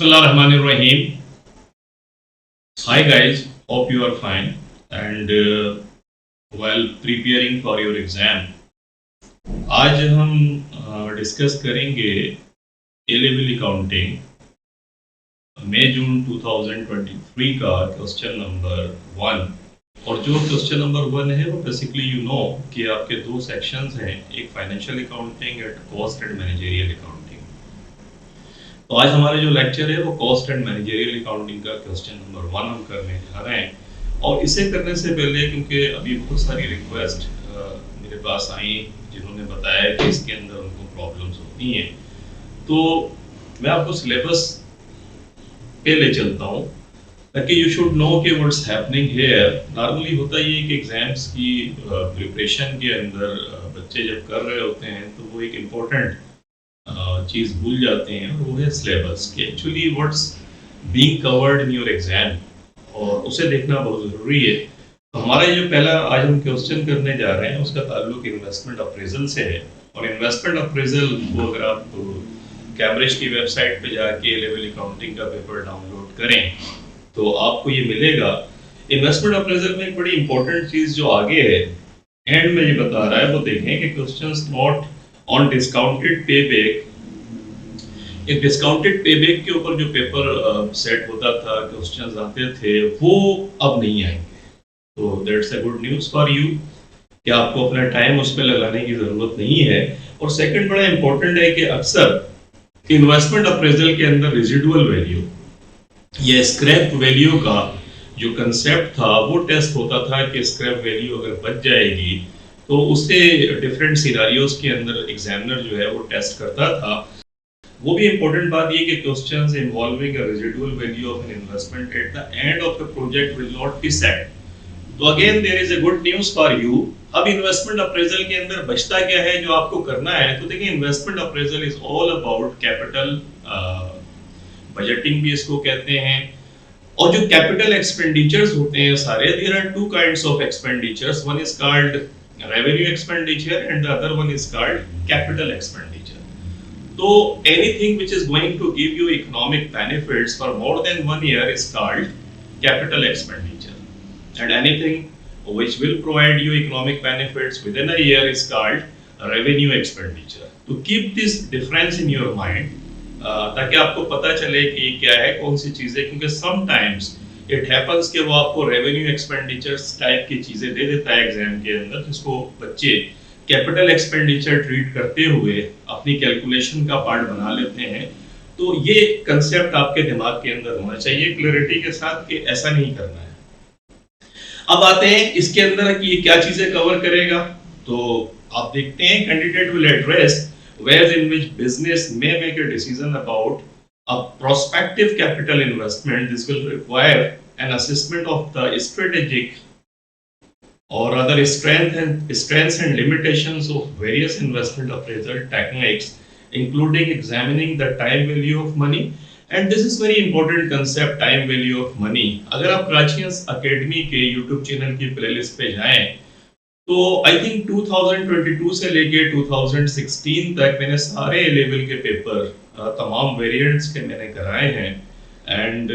Bismillahirrahmanirrahim. Hi guys, hope you are fine. And while preparing for your exam, आज हम discuss करेंगे ए level accounting मई जून 2023 का question number 1। और जो क्वेश्चन नंबर 1 है वो बेसिकली कि आपके दो सेक्शंस हैं, एक financial accounting and cost and managerial accounting. तो आज हमारा जो लेक्चर है वो कॉस्ट एंड मैनेजरियल अकाउंटिंग का क्वेश्चन नंबर 1 हम करने जा रहे हैं। और इसे करने से पहले क्योंकि अभी बहुत सारी रिक्वेस्ट मेरे पास आई जिन्होंने बताया कि इसके अंदर उनको प्रॉब्लम्स होती हैं, तो मैं आपको सिलेबस पे ले चलता हूँ ताकि यू शुड नो कि व्हाट्स हैपनिंग हियर। नॉर्मली होता ये कि एग्जाम्स की प्रिपरेशन के अंदर बच्चे जब कर रहे होते हैं तो वो एक इम्पोर्टेंट चीज़ भूल जाते हैं, और वो है सिलेबस कि actually what's being covered in your exam, और उसे देखना बहुत ज़रूरी है। तो हमारा ये जो पहला आज हम क्वेश्चन करने जा रहे हैं उसका ताल्लुक इन्वेस्टमेंट अप्रेजल से है। और इन्वेस्टमेंट अप्रेजल को अगर आप कैम्ब्रिज की वेबसाइट पे जाके लेवल अकाउंटिंग का पेपर डाउनलोड करें तो आपको ये मिलेगा। इन्वेस्टमेंट अप्रेजल में एक बड़ी इंपॉर्टेंट चीज़ जो आगे है एंड में ये बता रहा है वो देखें कि questions not on discounted pay back. एक डिस्काउंटेड पे बैक के ऊपर जो पेपर सेट होता था, क्वेश्चंस आते थे, वो अब नहीं आएंगे। तो that's a good news for you कि आपको अपना टाइम उस पर लगाने की ज़रूरत नहीं है। और सेकंड बड़ा इंपॉर्टेंट है कि अक्सर इन्वेस्टमेंट अप्रेजल के अंदर रेजिडुअल वैल्यू या स्क्रैप वैल्यू का जो कंसेप्ट था वो टेस्ट होता था कि स्क्रैप वैल्यू अगर बच जाएगी तो उससे डिफरेंट सिनारियोज के अंदर एग्जामिनर जो है वो टेस्ट करता था। वो भी इंपॉर्टेंट बात ये कि questions involving a residual value of an investment at the end of the project will not be set. तो again there is a good news for you. अब इन्वेस्टमेंट अप्रेजल के अंदर बचता क्या है जो आपको करना है? तो देखिए, investment appraisal is all about capital budgeting भी इसको कहते हैं। और जो कैपिटल एक्सपेंडिचर्स होते हैं सारे, there are two kinds of expenditures, one is called revenue expenditure and the other one is called capital expenditure. So anything which is going to give you economic benefits for more than 1 year is called capital expenditure, and anything which will provide you economic benefits within a year is called revenue expenditure. To keep this difference in your mind, ताकि आपको पता चले कि क्या है कौन सी चीजें, क्योंकि sometimes इट हैपन्स कि वो आपको रेवेन्यू एक्सपेंडिचर्स टाइप की चीजें दे देता है एग्जाम के अंदर, जिसको बच्चे कैपिटल एक्सपेंडिचर ट्रीट करते हुए अपनी कैलकुलेशन का पार्ट बना लेते हैं। तो ये कंसेप्ट आपके दिमाग के अंदर होना चाहिए क्लैरिटी के साथ कि ऐसा नहीं करना है। अब आते हैं इसके अंदर कि ये क्या चीजें कवर करेगा। तो आप देखते हैं candidate will address where in which business may make a decision about a prospective capital investment. This will require an assessment of the strategic or other strengths and limitations of various investment appraisal techniques, including examining the time value of money. And this is very important concept, time value of money. अगर आप कराचियंस academy के YouTube channel की playlist पे जाएं तो I think 2022 से लेके 2016 तक मैंने सारे लेवल के पेपर तमाम वेरिएंट्स के मैंने कराए हैं, and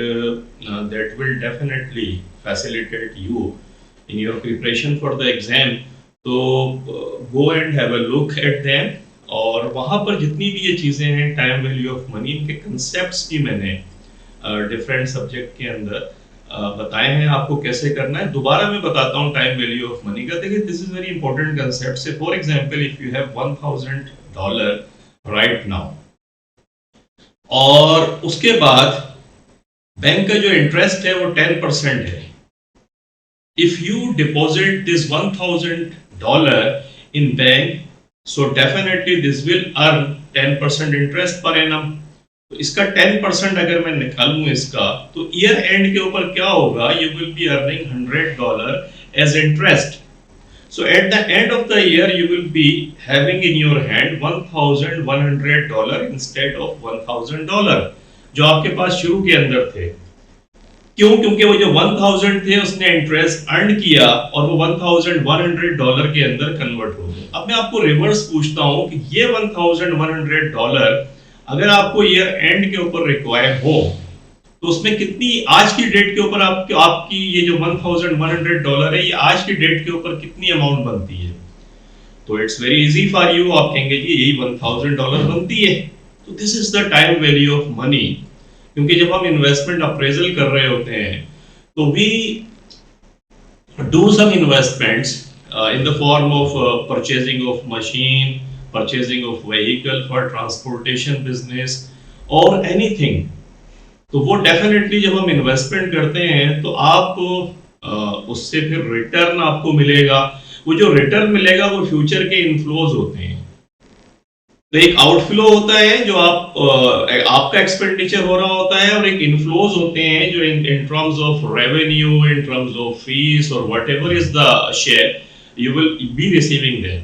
that will definitely facilitate you in your preparation for the exam. तो go and have a look at them, और वहाँ पर जितनी भी ये चीज़ें हैं टाइम वैल्यू ऑफ मनी, इनके कंसेप्ट्स भी मैंने डिफरेंट सब्जेक्ट के अंदर बताए हैं आपको कैसे करना है। दोबारा मैं बताता हूँ टाइम वैल्यू ऑफ मनी का। देखिए, this is very important concept. Say for example if you have $1000 right now, और उसके बाद बैंक का जो इंटरेस्ट है वो 10% है। If you deposit this $1000 in bank, so definitely this will earn 10% interest per annum. तो इसका 10% अगर मैं निकालूं इसका, तो ईयर एंड के ऊपर क्या होगा? You will be earning $100 as interest. So at the end of the year, you will be having in your hand $1,100 instead of $1,000 जो आपके पास शुरू के अंदर थे। क्यों? क्योंकि वो जो 1000 थे उसने इंटरेस्ट अर्न किया और वो $1,100 के अंदर कन्वर्ट हो गए। अब मैं आपको रिवर्स पूछता हूँ कि ये $1,100 अगर आपको ईयर एंड के ऊपर रिक्वायर हो तो उसमें कितनी आज की डेट के ऊपर आपकी ये जो $1100 है, ये आज की डेट के ऊपर कितनी अमाउंट बनती है? तो it's very easy for you, आप कहेंगे कि यही $1000 बनती है। तो this is the time value of money. क्योंकि जब हम इन्वेस्टमेंट अप्रेजल कर रहे होते हैं तो we do some investments in the form of purchasing of machine, purchasing of vehicle for transportation business or anything। तो वो डेफिनेटली जब हम इन्वेस्टमेंट करते हैं तो आप उससे फिर रिटर्न आपको मिलेगा। वो जो रिटर्न मिलेगा वो फ्यूचर के इनफ्लोज होते हैं। तो एक आउटफ्लो होता है जो आपका एक्सपेंडिचर हो रहा होता है, और एक इनफ्लोज होते हैं जो in terms of revenue, in terms of fees और whatever is the share you will be receiving them.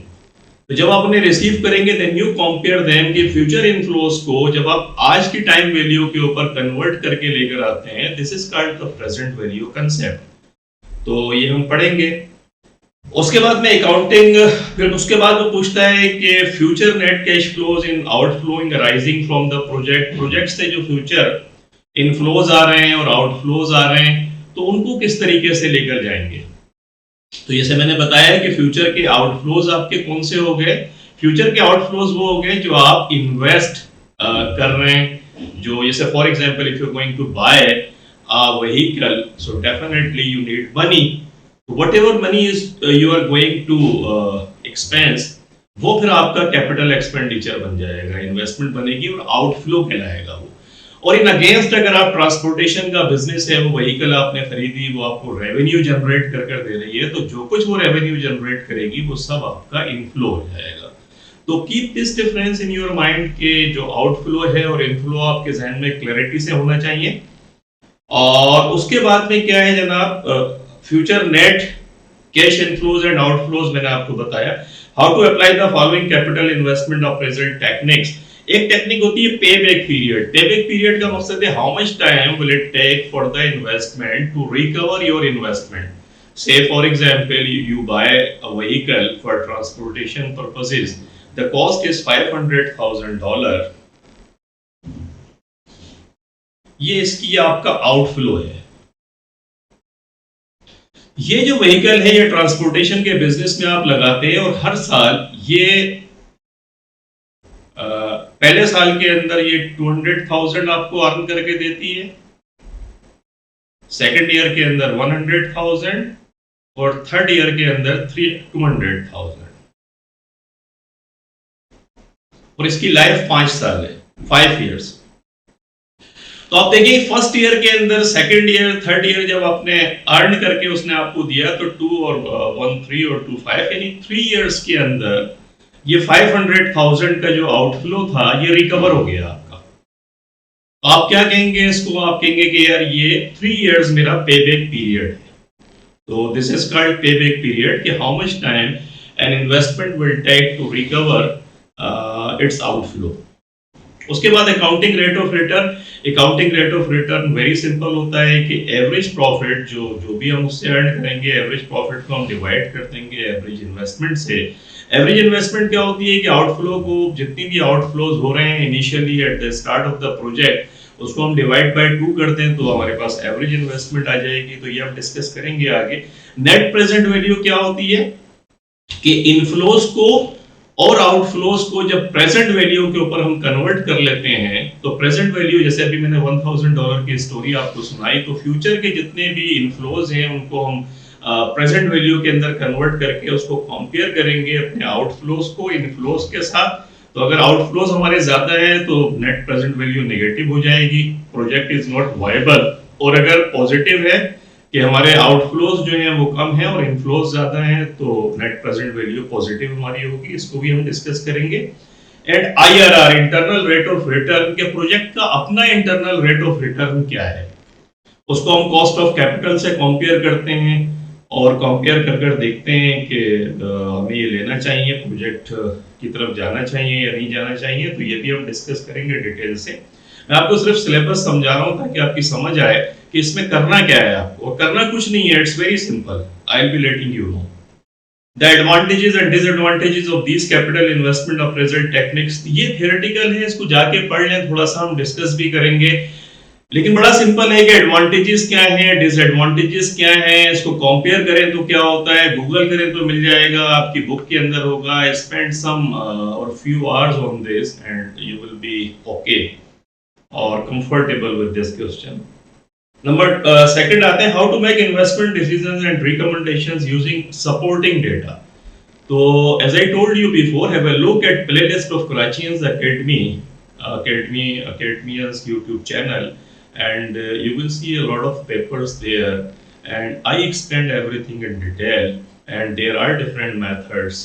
तो जब आप उन्हें रिसीव करेंगे देन यू कंपेयर देम कि फ्यूचर इनफ्लोज को जब आप आज की टाइम वैल्यू के ऊपर कन्वर्ट करके लेकर आते हैं, this is called the present value concept. तो ये हम पढ़ेंगे। उसके बाद में अकाउंटिंग, फिर उसके बाद वो पूछता है कि future net cash flows in outflowing arising from the project से जो फ्यूचर इनफ्लोज आ रहे हैं और आउटफ्लोज आ रहे हैं तो उनको किस तरीके से लेकर जाएंगे। तो जैसे मैंने बताया कि फ्यूचर के आउटफ्लोज आपके कौन से हो गए? फ्यूचर के आउटफ्लोज वो हो गए जो आप इन्वेस्ट कर रहे हैं। जो जैसे for example if you are going to buy a vehicle, so definitely you need money. Whatever money is you are going to expense, वो फिर आपका कैपिटल एक्सपेंडिचर बन जाएगा, इन्वेस्टमेंट बनेगी और आउटफ्लो कहलाएगा वो। और इन अगेंस्ट अगर आप ट्रांसपोर्टेशन का बिजनेस है, वो व्हीकल आपने खरीदी, वो आपको रेवेन्यू जनरेट कर दे रही है, तो जो कुछ वो रेवेन्यू जनरेट करेगी वो सब आपका इनफ्लो हो जाएगा। तो keep this difference in your mind के जो आउटफ्लो है और इनफ्लो आपके जहन में क्लैरिटी से होना चाहिए। और उसके बाद में क्या है जनाब, future net cash inflows and outflows मैंने आपको बताया। How to apply the following capital investment of present techniques. एक टेक्निक होती है payback period. Payback period का मकसद है how much time will it take for the investment to recover your investment. Say for example you buy a vehicle for transportation purposes, the cost is $500,000। ये इसकी आपका outflow है। ये जो vehicle है ये ट्रांसपोर्टेशन के बिजनेस में आप लगाते हैं और हर साल ये पहले साल के अंदर ये 200,000 आपको अर्न करके देती है, सेकेंड ईयर के अंदर 100,000 और थर्ड ईयर के अंदर 200,000। और इसकी लाइफ 5 साल है, 5 इयर्स। तो आप देखिए फर्स्ट ईयर के अंदर, सेकंड ईयर, थर्ड ईयर जब आपने अर्न करके उसने आपको दिया तो 2 और 1 3 और 2 5, यानी 3 इयर्स के अंदर ये 500,000 का जो आउटफ्लो था ये रिकवर हो गया आपका। तो आप क्या कहेंगे इसको? आप कहेंगे कि यार ये 3 इयर्स मेरा पे बैक पीरियड है। तो this is called payback period कि how much time an investment will take to recover its outflow. उसके बाद accounting rate of return. Accounting rate of return very simple होता है कि एवरेज प्रॉफिट जो भी हम उससे अर्न करेंगे, एवरेज प्रॉफिट को हम डिवाइड कर देंगे एवरेज इन्वेस्टमेंट से। एवरेज इन्वेस्टमेंट क्या होती है कि आउटफ्लो को, जितनी भी आउटफ्लोज हो रहे हैं initially at the start of the project, उसको हम डिवाइड बाय 2 कर दें तो हमारे पास एवरेज इन्वेस्टमेंट आ जाएगी। तो ये हम डिस्कस करेंगे आगे। नेट प्रेजेंट वैल्यू क्या होती है कि इनफ्लोज को और आउटफ्लोज को जब प्रेजेंट वैल्यू के ऊपर हम कन्वर्ट कर लेते हैं तो प्रेजेंट वैल्यू, जैसे अभी मैंने $1,000 की स्टोरी आपको सुनाई, तो फ्यूचर के जितने भी इनफ्लोज हैं उनको हम प्रेजेंट वैल्यू के अंदर कन्वर्ट करके उसको कंपेयर करेंगे अपने आउटफ्लोज को इनफ्लोज के साथ। तो अगर आउटफ्लोज हमारे ज्यादा है तो नेट प्रेजेंट वैल्यू नेगेटिव हो जाएगी, प्रोजेक्ट इज नॉट वायबल। और अगर पॉजिटिव है कि हमारे आउटफ्लोज जो हैं वो कम है और इनफ्लोज ज्यादा हैं तो नेट प्रेजेंट वैल्यू पॉजिटिव हमारी होगी। इसको भी हम डिस्कस करेंगे। And IRR, internal rate of return, के प्रोजेक्ट का अपना इंटरनल रेट ऑफ रिटर्न क्या है, उसको हम कॉस्ट ऑफ कैपिटल से कंपेयर करते हैं और कंपेयर कर देखते हैं कि हमें ये लेना चाहिए, प्रोजेक्ट की तरफ जाना चाहिए या नहीं जाना चाहिए। तो ये भी हम डिस्कस करेंगे डिटेल से। मैं आपको सिर्फ सिलेबस समझा रहा हूँ ताकि आपकी समझ आए कि इसमें करना क्या है आपको। करना कुछ नहीं है, it's very simple, I will be letting you know. The advantages and disadvantages of these capital investment appraisal techniques, ये थियोरेटिकल है, इसको जाके पढ़ लें, थोड़ा सा हम डिस्कस भी करेंगे। लेकिन बड़ा सिंपल है कि एडवांटेजेस क्या है, डिसएडवांटेजेस क्या है, इसको कंपेयर करें तो क्या होता है, गूगल करें तो मिल जाएगा, आपकी बुक के अंदर होगा। स्पेंड सम और few hours on this and you will be okay और comfortable with this question. Number second आते हैं, how to make investment decisions and recommendations using supporting data. तो as I told you before, have a look at playlist of Karachians Academy's YouTube channel, and you will see a lot of papers there. And I explained everything in detail. And there are different methods,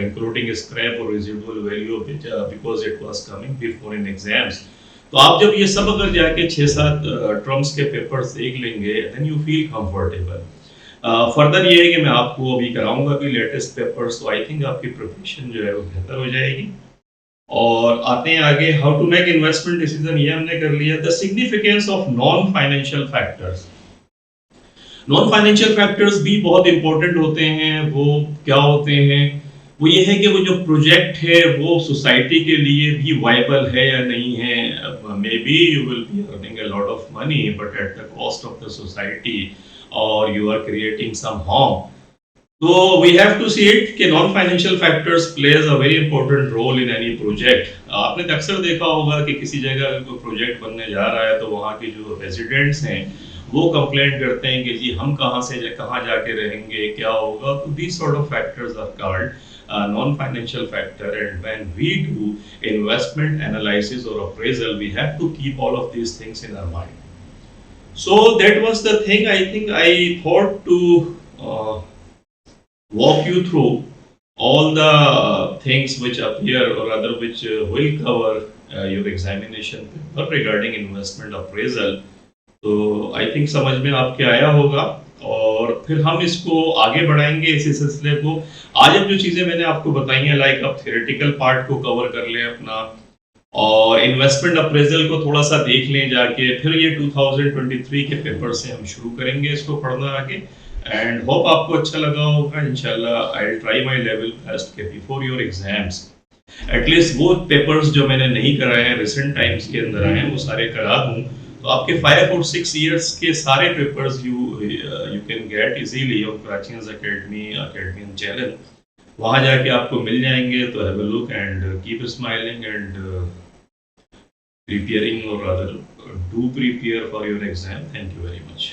including scrap or residual value, which because it was coming before in exams. तो आप जब ये सब अगर जाके 6-7 terms के papers देख लेंगे, then you feel comfortable. Further ये है कि मैं आपको अभी कराऊंगा भी लेटेस्ट पेपर्स, तो आई थिंक आपकी प्रिपरेशन जो है वो बेहतर हो जाएगी। और आते हैं आगे, how to make investment decision, ये हमने कर लिया। The significance of non financial factors. Non financial factors भी बहुत इंपॉर्टेंट होते हैं। वो क्या होते हैं, वो ये है कि वो जो प्रोजेक्ट है वो सोसाइटी के लिए भी वाइबल है या नहीं है। Maybe you will be earning a lot of money but at the cost of the society, और you are creating some harm. तो we have to see it कि non financial factors plays a very important role in any project. आपने अक्सर देखा होगा कि किसी जगह अगर कोई प्रोजेक्ट बनने जा रहा है तो वहाँ के जो रेजिडेंट्स हैं वो कंप्लेंट करते हैं कि जी हम कहाँ जाके रहेंगे, क्या होगा। तो these sort of factors are called non-financial factor, and when we do investment analysis or appraisal, we have to keep all of these things in our mind. So that was the thing. I think I thought to walk you through all the things which appear or rather which will cover your examination paper regarding investment appraisal. तो I think समझ में आपके आया होगा, और फिर हम इसको आगे बढ़ाएंगे इसी सिलसिले को। आज अब जो चीजें मैंने आपको बताई हैं, लाइक आप थ्योरेटिकल पार्ट को कवर कर लें अपना, और इन्वेस्टमेंट अप्रेजल को थोड़ा सा देख लें जाके, फिर ये 2023 के पेपर से हम शुरू करेंगे इसको पढ़ना आगे। एंड होप आपको अच्छा लगा होगा। इंशाल्लाह I will try my level best के बिफोर योर एग्जाम्स एटलीस्ट वो पेपर्स जो मैंने नहीं कराए हैं रिसेंट टाइम्स के अंदर आए हैं वो सारे करा दूं, तो आपके 5 और 6 इयर्स के सारे papers you can get easily on Karachi's academy channel. वहां जाके आपको मिल जाएंगे। तो have a look and keep smiling and preparing, और other do prepare for your exam. Thank you very much.